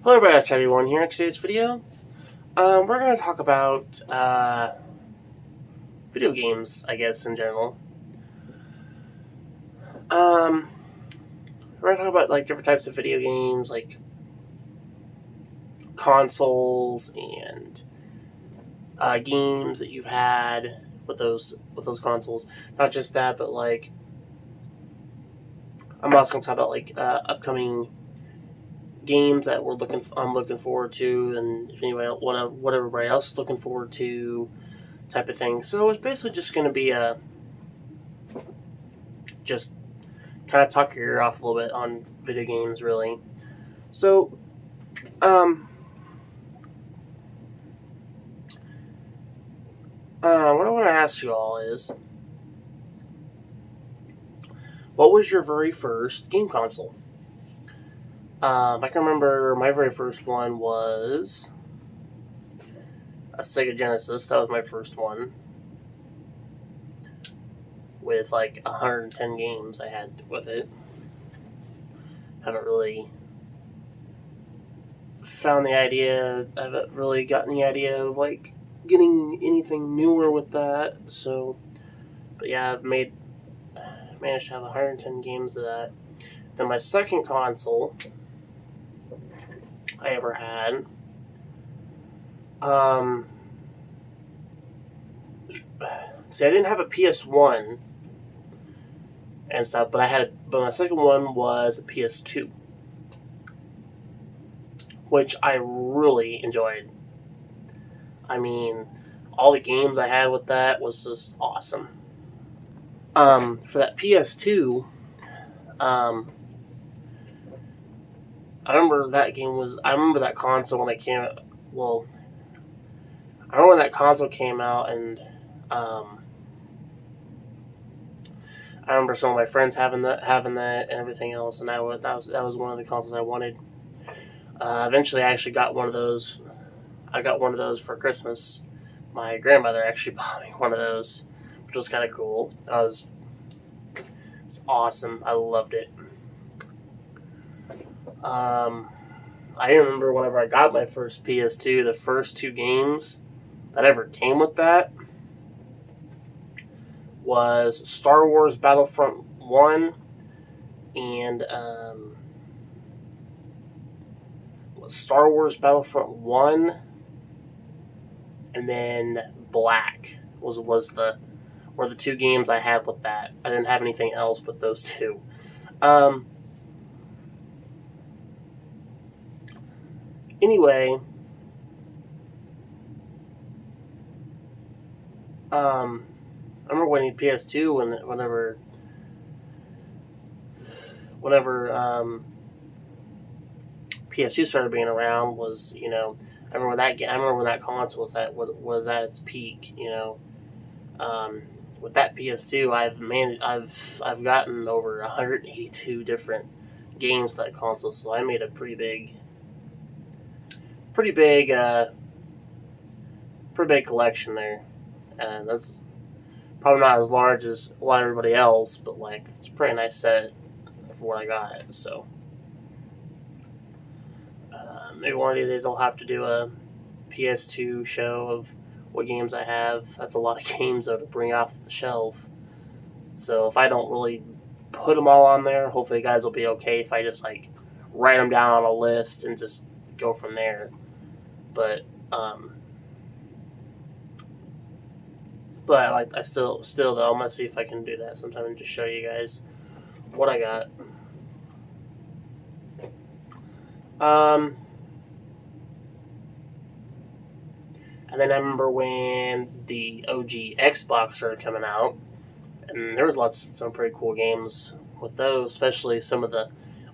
Hello everybody, it's Charlie1 here. In today's video, we're going to talk about video games, I guess, in general. We're going to talk about like different types of video games, like consoles and games that you've had with those consoles. Not just that, but like I'm also going to talk about like upcoming games that I'm looking forward to, and if anybody what everybody else is looking forward to, type of thing. So it's basically just going to be just kind of talk your ear off a little bit on video games, really. So, what I want to ask you all is, what was your very first game console? I can remember my very first one was a Sega Genesis. That was my first one, with like 110 games I had with it. Haven't really found the idea. I haven't really gotten the idea of like getting anything newer with that. So, but yeah, I've managed to have 110 games of that. Then my second console I ever had, see, I didn't have a PS1 and stuff, but my second one was a PS2, which I really enjoyed. I mean, all the games I had with that was just awesome. For that PS2, I remember that console when it came out. Well, I remember when that console came out, and I remember some of my friends having that and everything else, and that was one of the consoles I wanted. Eventually, I actually got one of those. I got one of those for Christmas. My grandmother actually bought me one of those, which was kind of cool. It's awesome. I loved it. I remember whenever I got my first PS2, the first two games that ever came with that was Star Wars Battlefront 1 and Star Wars Battlefront 1 and then Black were the two games I had with that. I didn't have anything else but those two. Anyway, I remember when PS2 whenever PS2 started being around was, I remember when that console was at its peak. With that PS2, I've gotten over 182 different games with that console, so I made a pretty big collection there, and that's probably not as large as a lot of everybody else, but like it's a pretty nice set for what I got. So maybe one of these days I'll have to do a PS2 show of what games I have. That's a lot of games though to bring off the shelf. So if I don't really put them all on there, hopefully you guys will be okay if I just like write them down on a list and just go from there. But I still though, I'm gonna see if I can do that sometime and just show you guys what I got. And then I remember when the OG Xbox started coming out, and there was some pretty cool games with those, especially some of the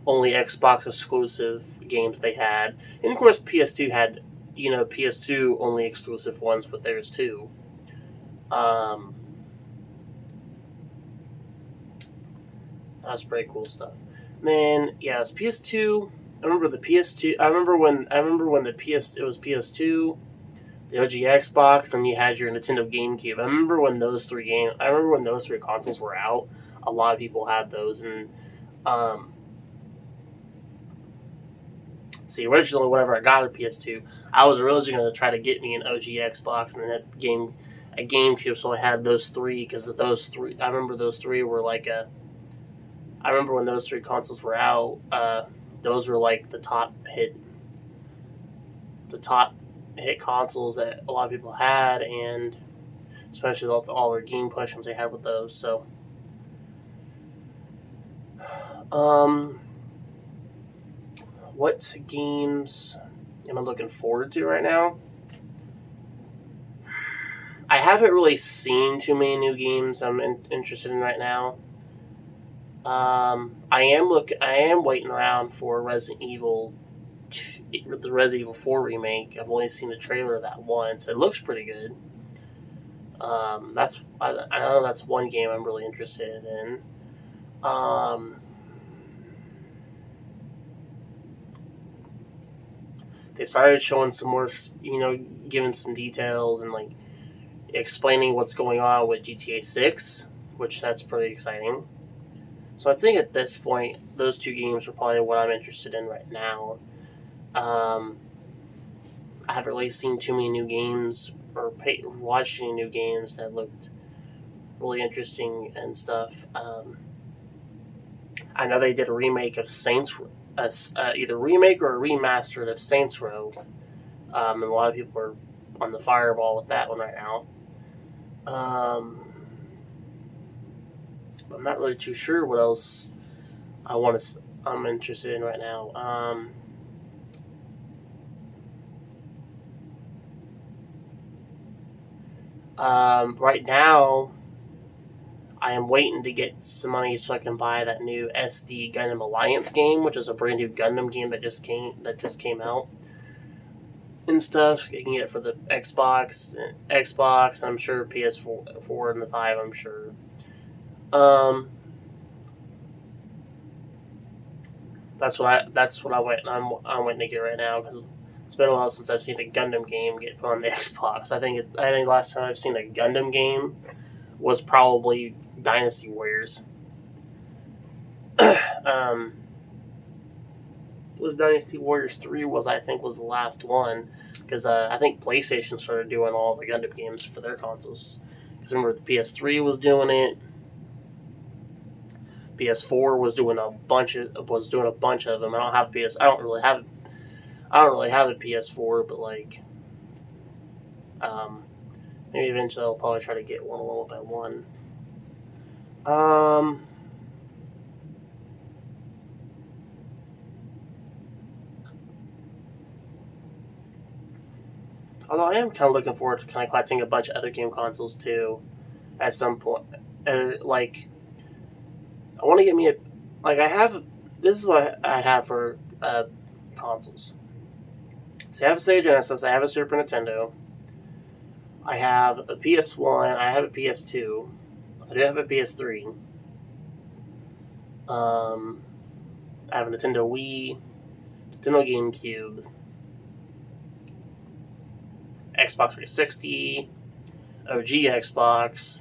only Xbox exclusive games they had. And of course, PS2 had, PS2 only exclusive ones with theirs too. That's pretty cool stuff. And then yeah, it was PS2. I remember the PS2. I remember when it was PS2, the OG Xbox, then you had your Nintendo GameCube. I remember when those three consoles were out. A lot of people had those, and See, originally, whenever I got a PS2, I was originally going to try to get me an OG Xbox and then a GameCube, so I had those three, because those three, I remember those three were like I remember when those three consoles were out, those were like the top hit consoles that a lot of people had, and especially all their game questions they had with those. So, what games am I looking forward to right now? I haven't really seen too many new games I'm interested in right now. I am waiting around for Resident Evil, the Resident Evil 4 remake. I've only seen the trailer of that once. It looks pretty good. I know that's one game I'm really interested in. They started showing some more, giving some details and like explaining what's going on with GTA 6, which that's pretty exciting. So I think at this point, those two games are probably what I'm interested in right now. I haven't really seen too many new games or watched any new games that looked really interesting and stuff. I know they did a remake of Saints, either remake or a remastered of Saints Row, and a lot of people are on the fireball with that one right now. I'm not really too sure what else I'm interested in right now. Right now, I am waiting to get some money so I can buy that new SD Gundam Alliance game, which is a brand new Gundam game that just came out and stuff. You can get it for the Xbox. I'm sure PS4 and the 5. I'm sure. That's what I'm waiting to get right now, because it's been a while since I've seen a Gundam game get put on the Xbox. I think last time I've seen a Gundam game was probably Dynasty Warriors. Was Dynasty Warriors 3 was the last one, because I think PlayStation started doing all the Gundam games for their consoles. Because remember, the PS3 was doing it. PS4 was doing a bunch of them. I don't really have a PS4, but like, maybe eventually I'll probably try to get one by one. Although I am kind of looking forward to kind of collecting a bunch of other game consoles too, at some point. Like, I want to get me this is what I have for consoles. So I have a Sega Genesis, I have a Super Nintendo, I have a PS1, I have a PS2, I do have a PS3. I have a Nintendo Wii, Nintendo GameCube, Xbox 360, OG Xbox,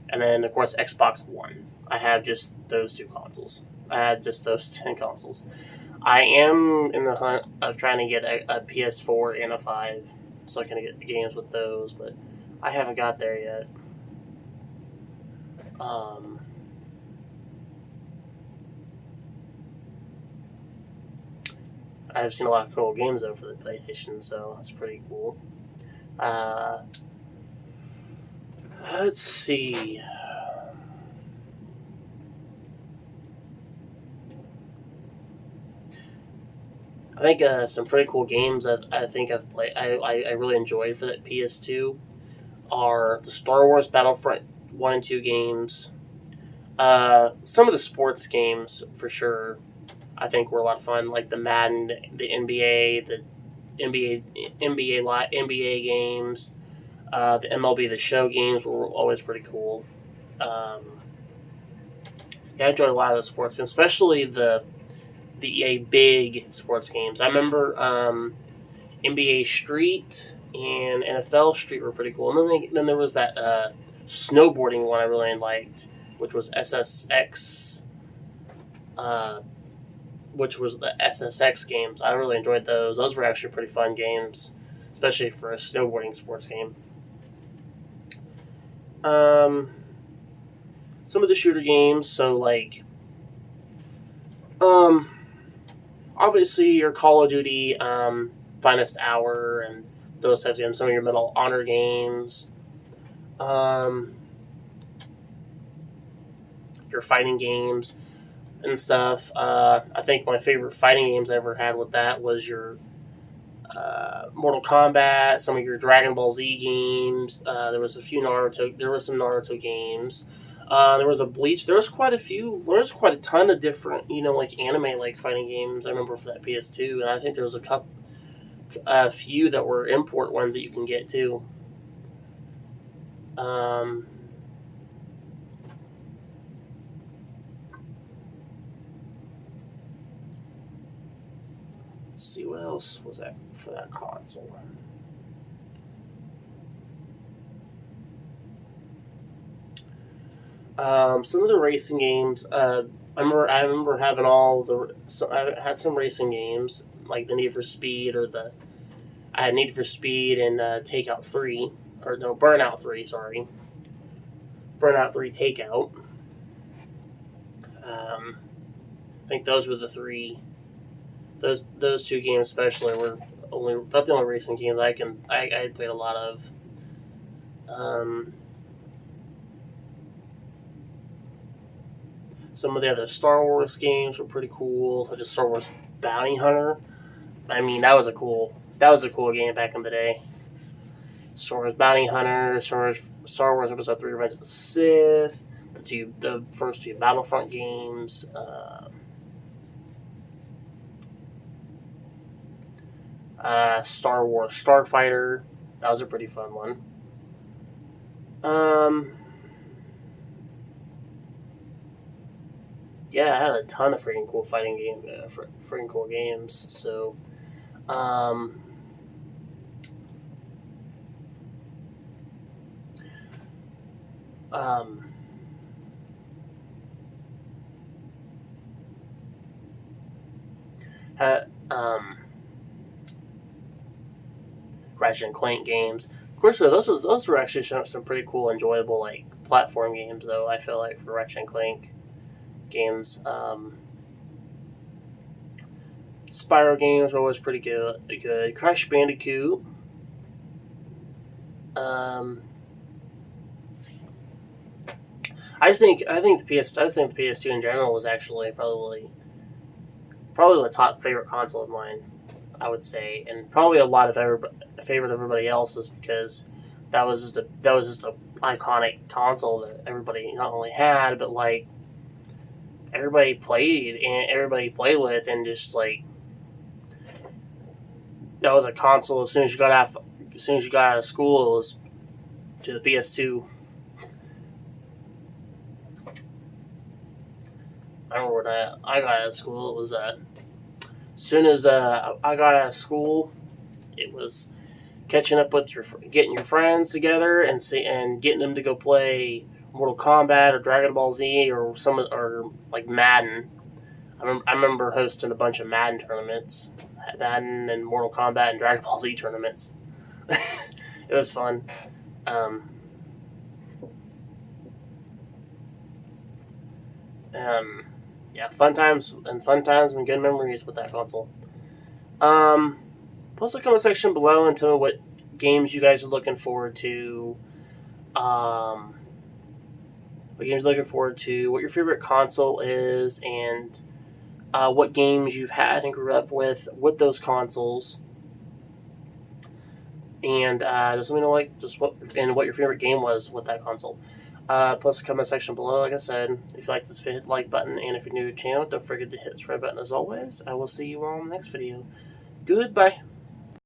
and then of course Xbox One. I have just those 2 consoles. I had just those 10 consoles. I am in the hunt of trying to get a PS4 and a 5, so I can get the games with those, but I haven't got there yet. I've seen a lot of cool games though for the PlayStation, so that's pretty cool. Let's see. I think some pretty cool games that I think I've played, I really enjoyed for that PS2 are the Star Wars Battlefront 1 and 2 games. Some of the sports games, for sure, I think were a lot of fun, like the Madden, the NBA games, the MLB The Show games were always pretty cool. I enjoyed a lot of the sports games, especially the EA big sports games. I remember NBA Street and NFL Street were pretty cool. And then there was that snowboarding one I really liked, which was SSX which was the SSX games. I really enjoyed those. Those were actually pretty fun games, especially for a snowboarding sports game. Some of the shooter games, so like, obviously your Call of Duty, Finest Hour, and those types of games. Some of your Medal of Honor games, your fighting games and stuff. I think my favorite fighting games I ever had with that was your Mortal Kombat, some of your Dragon Ball Z games. There was a few Naruto. There were some Naruto games. There was a Bleach. There was quite a few. There was quite a ton of different, like anime like fighting games. I remember for that PS2, and I think there was a few that were import ones that you can get too. Let's see what else was that for that console. Some of the racing games. I remember having I had some racing games like the Need for Speed I had Need for Speed and Takeout 3, or no, Burnout 3. Sorry, Burnout 3 Takeout. I think those were the three. Those two games especially were about the only racing games I played a lot of. Some of the other Star Wars games were pretty cool, such as Star Wars Bounty Hunter. I mean, that was a cool game back in the day. Star Wars Bounty Hunter, Star Wars Episode 3: Revenge of the Sith, the first two Battlefront games. Star Wars Starfighter, that was a pretty fun one. Yeah, I had a ton of freaking cool fighting freaking cool games. So, Ratchet and Clank games. Of course, those were actually some pretty cool, enjoyable like platform games. Though I feel like for Ratchet and Clank games, Spyro games were always pretty good. Crash Bandicoot. I think the PS2 in general was actually probably the top favorite console of mine, I would say, and probably a lot of favorite of everybody else's, because that was just a iconic console that everybody not only had, but like everybody played with, and just like that was a console. As soon as you got out of school, it was to the PS2. I remember when I got out of school, it was as soon as I got out of school, it was catching up with getting your friends together and getting them to go play Mortal Kombat or Dragon Ball Z or like Madden. I remember hosting a bunch of Madden tournaments, Madden and Mortal Kombat and Dragon Ball Z tournaments. It was fun. Yeah, fun times and good memories with that console. Post a comment section below and tell me what games you guys are looking forward to. What your favorite console is, and what games you've had and grew up with those consoles. And just let me know what your favorite game was with that console. Post a comment section below. Like I said, if you like this video, hit the like button, and if you're new to the channel, don't forget to hit the subscribe button as always. I will see you all in the next video. Goodbye.